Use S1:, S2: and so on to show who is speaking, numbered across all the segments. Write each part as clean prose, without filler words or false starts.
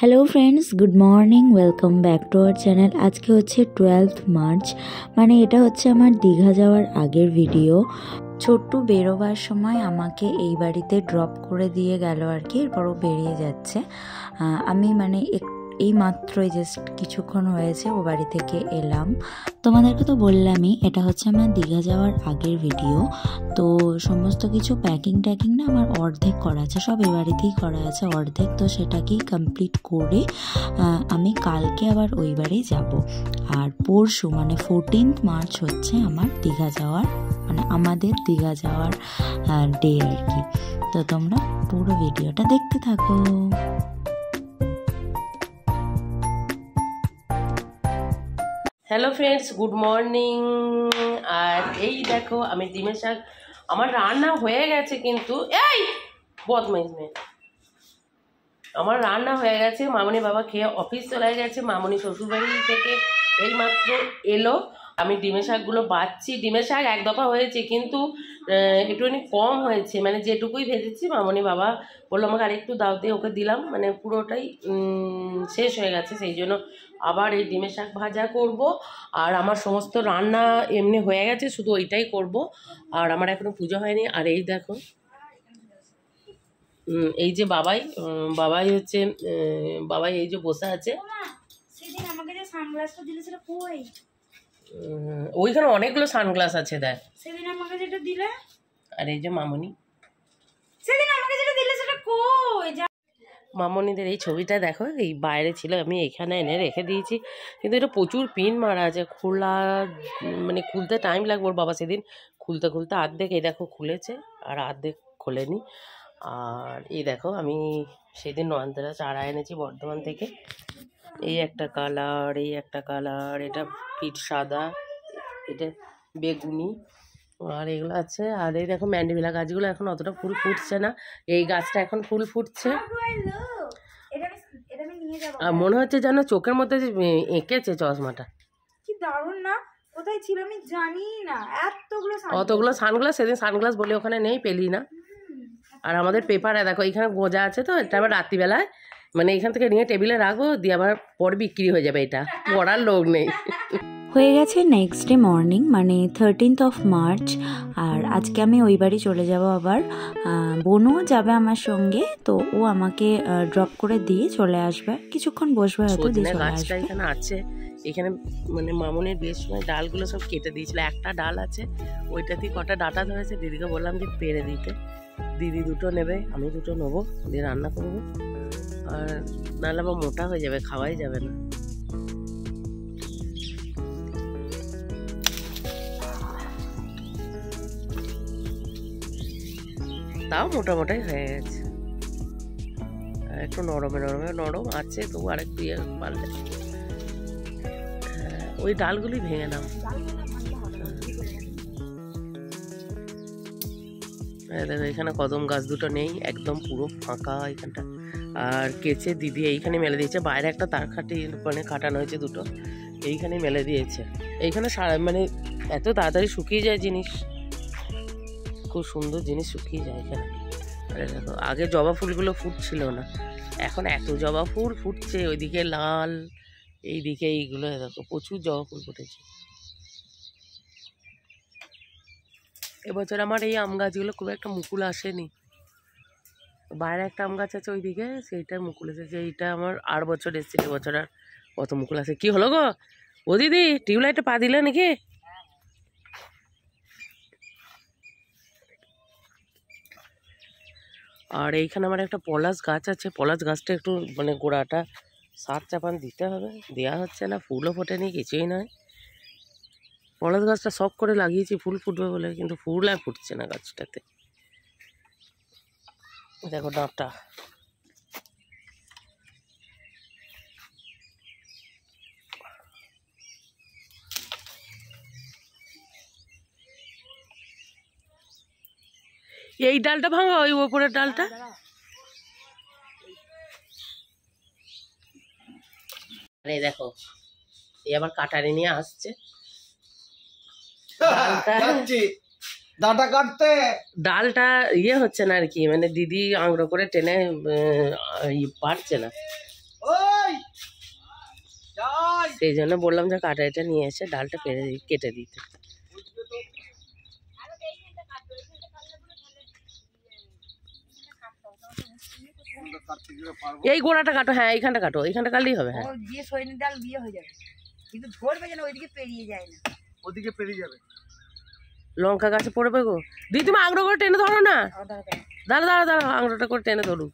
S1: Hello friends, good morning, welcome back to our channel. আজকে হচ্ছে 12th March, মানে এটা হচ্ছে আমার দীঘা যাওয়ার আগের ভিডিও। ছোট্টু বেরোবার সময় আমাকে এই বাড়িতে ড্রপ করে দিয়ে গেল আর কি, এরপরও বেরিয়ে যাচ্ছে। আমি মানে এই মাত্রই জাস্ট কিছুক্ষণ হয়েছে ও বাড়ি থেকে এলাম। তোমাদেরকে তো বললামই এটা হচ্ছে আমার দীঘা যাওয়ার আগের ভিডিও। তো সমস্ত কিছু প্যাকিং না আমার অর্ধেক করা আছে, সব এ বাড়িতেই করা আছে অর্ধেক। তো সেটাকেই কমপ্লিট করে আমি কালকে আবার ওই বাড়ি যাব। আর পরশু মানে 14th মার্চ হচ্ছে আমার দীঘা যাওয়ার, মানে আমাদের দীঘা যাওয়ার ডে আর কি। তো তোমরা পুরো ভিডিওটা দেখতে থাকো।
S2: Hello friends, good morning. আর এই দেখো আমি ডিমের শাক, আমার রান্না হয়ে গেছে, কিন্তু এই বদমাইশ মেয়ে, আমার রান্না হয়ে গেছে। মামনি বাবা খেয়ে অফিস চলে গেছে, মামনি শ্বশুরবাড়ি থেকে এইমাত্র এলো। আমি ডিমের শাকগুলো বাছছি। ডিমের শাক এক দফা হয়েছে, কিন্তু একটুখানি কম হয়েছে, মানে যেটুকুই ভেজেছি মামনি বাবা বললো আমাকে আরেকটু দাও দিয়ে, ওকে দিলাম, মানে পুরোটাই শেষ হয়ে গেছে। সেই জন্য আবার এই ডিমের শাক ভাজা করব। আর আমার সমস্ত রান্না এমনি হয়ে গেছে, শুধু ওইটাই করব। আর আমার এখনো পুজো হয়নি। আর এই দেখো এই যে বাবাই হচ্ছে বাবাই এই যে বসে আছে। ওইখানে অনেকগুলো সানগ্লাস আছে, দেখ সেদিন আমাকে যেটা দিলে। আর এই যে মামনি, সেদিন আমাকে যেটা দিলে সেটা কই? মামনিদের এই ছবিটা দেখো, এই বাইরে ছিল, আমি এখানে এনে রেখে দিয়েছি। কিন্তু এটা প্রচুর পিন মারা আছে, খোলা মানে খুলতে টাইম লাগবে। ওর বাবা সেদিন খুলতে অর্ধেক এই দেখো খুলেছে আর অর্ধেক খোলেনি। আর এই দেখো আমি সেদিন নয়নতারা চারা এনেছি বর্ধমান থেকে। এই একটা কালার, এই একটা কালার, এটা পিঠ সাদা, এটা বেগুনি, আর এগুলো আছে। আর এই দেখো ম্যান্ডিভিলা গাছগুলো এখন অতটা ফুল ফুটছে না, এই গাছটা এখন ফুল ফুটছে। আর মনে হচ্ছে যেন চোখের মধ্যে এঁকেছে চশমাটা।
S3: কি দারুণ না, কোথায় ছিল আমি জানি না।
S2: অতগুলো সানগ্লাস, সেদিন সানগ্লাস বলে ওখানে নেই, পেলি না। আর আমাদের পেপারে দেখো এইখানে গোজা আছে, তো এটা আবার রাত্রিবেলায় মানে এখান থেকে নিয়ে টেবিলে রাখবো, দিয়ে আবার পরে বিক্রি হয়ে যাবে, এটা পড়ার লোক নেই।
S1: হয়ে গেছে নেক্সট ডে মর্নিং, মানে 13th of মার্চ। আর আজকে আমি ওই বাড়ি চলে যাব আবার। বোনও যাবে আমার সঙ্গে, তো ও আমাকে ড্রপ করে দিয়ে চলে আসবে, কিছুক্ষণ বসবে হয়তো, দিয়ে চলে আসবে।
S2: এখানে আছে, এখানে মানে মামনের বিয়ের সময় ডালগুলো সব কেটে দিয়েছিল, একটা ডাল আছে, ওইটাতেই কটা ডাটা ধরেছে। দিদিকে বললাম যে পেরে দিতে, দিদি দুটো নেবে, আমি দুটো নেবো, দিয়ে রান্না করবো। আর নাহলে আবার মোটা হয়ে যাবে, খাওয়াই যাবে না। তাও মোটামোটাই হয়ে গেছে, একটু নরম আছে, তবু আরেকটু ইয়ে পারলে। ওই ডালগুলি ভেঙে নাও। দেখো এখানে কদম গাছ দুটো নেই, একদম পুরো ফাঁকা এখানটা। আর কেচে দিদি এইখানে মেলে দিয়েছে, বাইরে একটা তার মানে কাটানো হয়েছে দুটো, এইখানে মেলে দিয়েছে। এইখানে মানে এত তাড়াতাড়ি শুকিয়ে যায় জিনিস, খুব সুন্দর জিনিস শুকিয়ে যায় এখানে। আরে দেখো আগে জবা ফুলগুলো ফুটছিল না, এখন এত জবা ফুল ফুটছে, ওইদিকে লাল, এইদিকে এইগুলো দেখো প্রচুর জবা ফুল ফুটেছে। এবছর আমার এই আম গাছগুলো খুব একটা মুকুল আসেনি। বাইরে একটা আম গাছ আছে ওইদিকে, সেইটা মুকুল এসেছে। এইটা আমার 8 বছর এসেছিল, এবছর আর কত মুকুল আসে। কি হলো গো ও দিদি, টিউবলাইটে পা দিলে নাকি? আর এইখানে আমার একটা পলাশ গাছ আছে, পলাশ গাছটা একটু মানে গোড়াটা সার চাপান দিতে হবে, দেওয়া হচ্ছে না, ফুলও ফোটেনি, কিছুই নয়। পলাশ গাছটা শখ করে লাগিয়েছি ফুল ফুটবে বলে, কিন্তু ফুল আর ফুটছে না গাছটাতে। দেখো ডাঁটা, এই ডালটা ভাঙা, ওই ওপরের ডালটা। আরে দেখো এই আবার কাটারি নিয়ে আসছে,
S4: ডাটা কাটতে
S2: ডালটা ইয়ে হচ্ছে না আর কি, মানে দিদি আংড়ো করে টেনে পারছে না।
S4: ওই যাই
S2: সেই জন্য বললাম যে কাটা এটা নিয়ে এসে ডালটা কেটে দিতে। এই গোড়াটা কাটো, হ্যাঁ এইখানটা কাটো, এইখানটা কাটলেই হবে। হ্যাঁ
S3: দিয়ে সৈনিক ডাল বিয়ে হয়ে যাবে, কিন্তু ধরবে যেন ওইদিকে পেরিয়ে যায় না।
S4: ওদিকে পেরিয়ে যাবে।
S2: লঙ্কা গাছে পড়বে গো দিদি, তুমি আংড়ো করে টেনে ধরো না। দাঁড়া দাঁড়া দাঁড়া, আংড়োটা করে টেনে ধরু।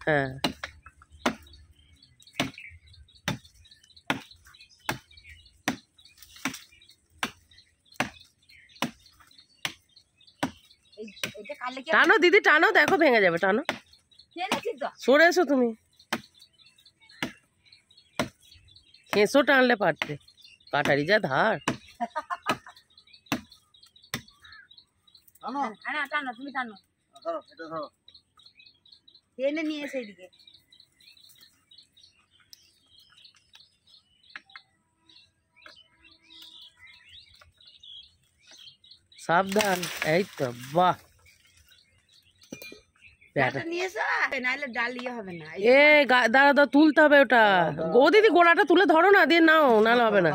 S2: হ্যাঁ টানো দিদি টানো, দেখো ভেঙে যাবে, টানো। সরে এসো তুমি, খেঁসো টানলে পারতে, কাটারি যা ধার।
S3: টানো তুমি টানো, টেনে নিয়ে এসে এইদিকে।
S2: সাবধান, এই তো বাহ। এ দাঁড়া দাঁড়া, তুলতে হবে ওটা। ও দিদি গোড়াটা তুলে ধরো না, দিয়ে নাও, নাহলে হবে না,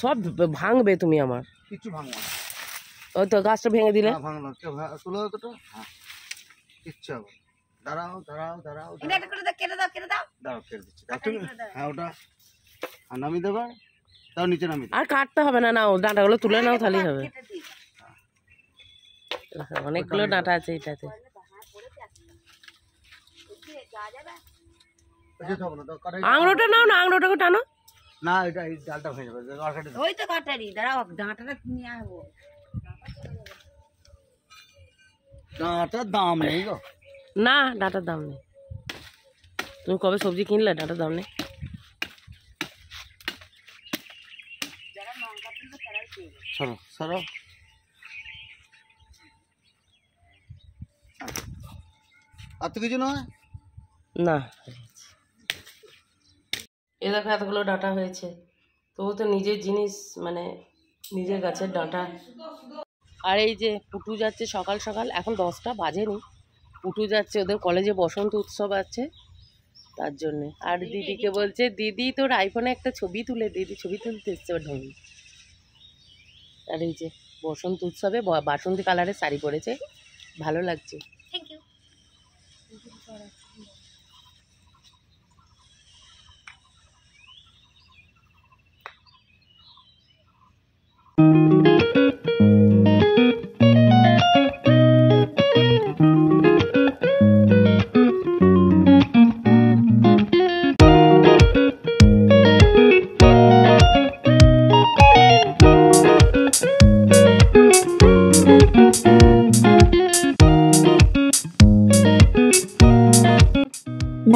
S2: সব ভাঙবে তুমি আমার।
S4: কিছু ভাঙবো না,
S2: ওই তো গাছটা ভেঙে দিলে।
S4: ভাঙলো তুলে তো কিচ্ছু হবে। দাঁড়াও দাঁড়াও দাঁড়াও
S3: কেটে দাও কেটে দাও,
S4: দাঁড়াও কেটে দিচ্ছি। হ্যাঁ ওটা নামিয়ে দেবে, তাও নিচে নামিয়ে
S2: আর কাটতে হবে না, নাও ডাঁটাগুলো তুলে নাও, তাহলেই হবে। অনেকগুলো ডাঁটা আছে এটাতে। আংড়োটা নাও না, আংড়োটাকে টানো
S4: না, এটা এই ডালটা ভেঙে যাবে।
S3: ওই তো কাটারি, দাঁড়াও ডাঁটাটা নিয়ে আসবো।
S4: ডাঁটার দাম নেই গো।
S2: না, ডাঁটার দাম নেই। তুমি কবে সবজি কিনলে, ডাঁটার দাম নেই?
S4: সরো সরো, আর তো কিছু নয়
S2: না। এ দেখো এতগুলো ডাঁটা হয়েছে, তবু তো নিজের জিনিস, মানে নিজের গাছের ডাঁটা। আর এই যে পুটু যাচ্ছে সকাল সকাল, এখন 10টা বাজেনি, পুটু যাচ্ছে, ওদের কলেজে বসন্ত উৎসব আছে তার জন্যে। আর দিদিকে বলছে, দিদি তোর আইফোনে একটা ছবি তুলে, দিদি ছবি তুলতে এসছে ঢঙ্গি। আর এই যে বসন্ত উৎসবে বাসন্তী কালারের শাড়ি পরেছে, ভালো লাগছে।
S3: Thank you.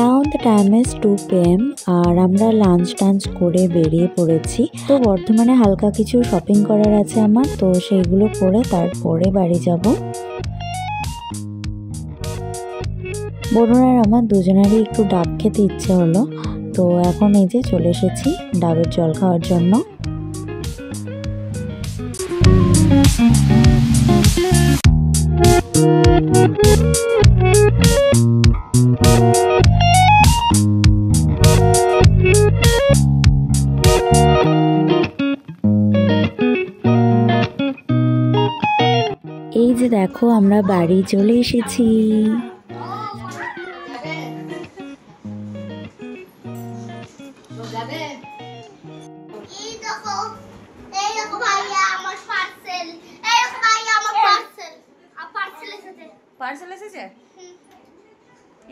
S1: Now the time is 2 PM আর আমরা লাঞ্চ টাঞ্চ করে বেরিয়ে পড়েছি। তো বর্ধমানে হালকা কিছু শপিং করার আছে আমার, তো সেইগুলো করে তারপরে বাড়ি যাব। বোনের আর আমার দুজনেরই একটু ডাব খেতে ইচ্ছে হলো, তো এখন এই যে চলে এসেছি ডাবের জল খাওয়ার জন্য। এই যে দেখো আমরা বাড়ি চলে এসেছি।
S3: পার্সেল এসেছে,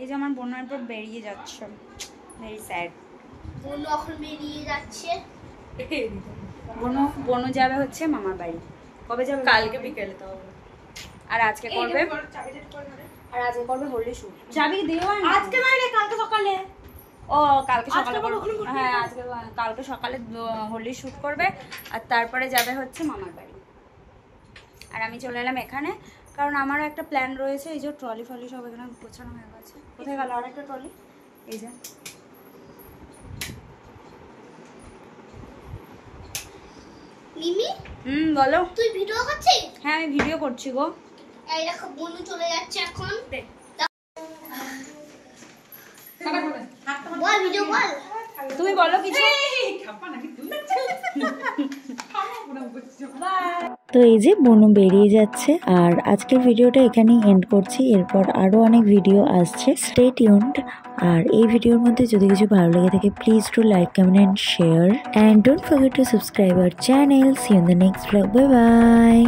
S3: এই যে আমার বোনের পর বেরিয়ে যাচ্ছে, ভেরি স্যাড।
S5: বোনও এখন বেরিয়ে যাচ্ছে,
S3: বোনও যাবে হচ্ছে মামার বাড়ি। কবে যাবে? কালকে বিকেলে। তো আর আজকে করবে, আর আজকে করবে হোলি শুট। চাবি দিও না আজকে, নয় কালকে সকালে। ও কালকে সকালে, হ্যাঁ আজকে কালকে সকালে হোলি শুট করবে, আর তারপরে যাবে হচ্ছে মামার বাড়ি। আর আমি চলে এলাম এখানে, কারণ আমারও একটা প্ল্যান রয়েছে। এই যে ট্রলি ফলি সব এখানে গোছানো হয়ে গেছে। কোথায় গেল আর একটা ট্রলি? এই যে
S5: মিমি,
S3: বলো।
S5: তুই ভিডিও করছিস?
S3: হ্যাঁ আমি ভিডিও করছি গো।
S5: এই দেখো বোনু চলে যাচ্ছে এখন।
S3: তুমি বলো কিছু।
S1: তো এই যে বনু বেরিয়ে যাচ্ছে, আর আজকের ভিডিওটা এখানেই এন্ড করছি। এরপর আরও অনেক ভিডিও আসছে, স্টে টিউনড। আর এই ভিডিওর মধ্যে যদি কিছু ভালো লেগে থাকে, please do like, comment and share, and don't forget to subscribe our channel. See you in the next blog. Bye by.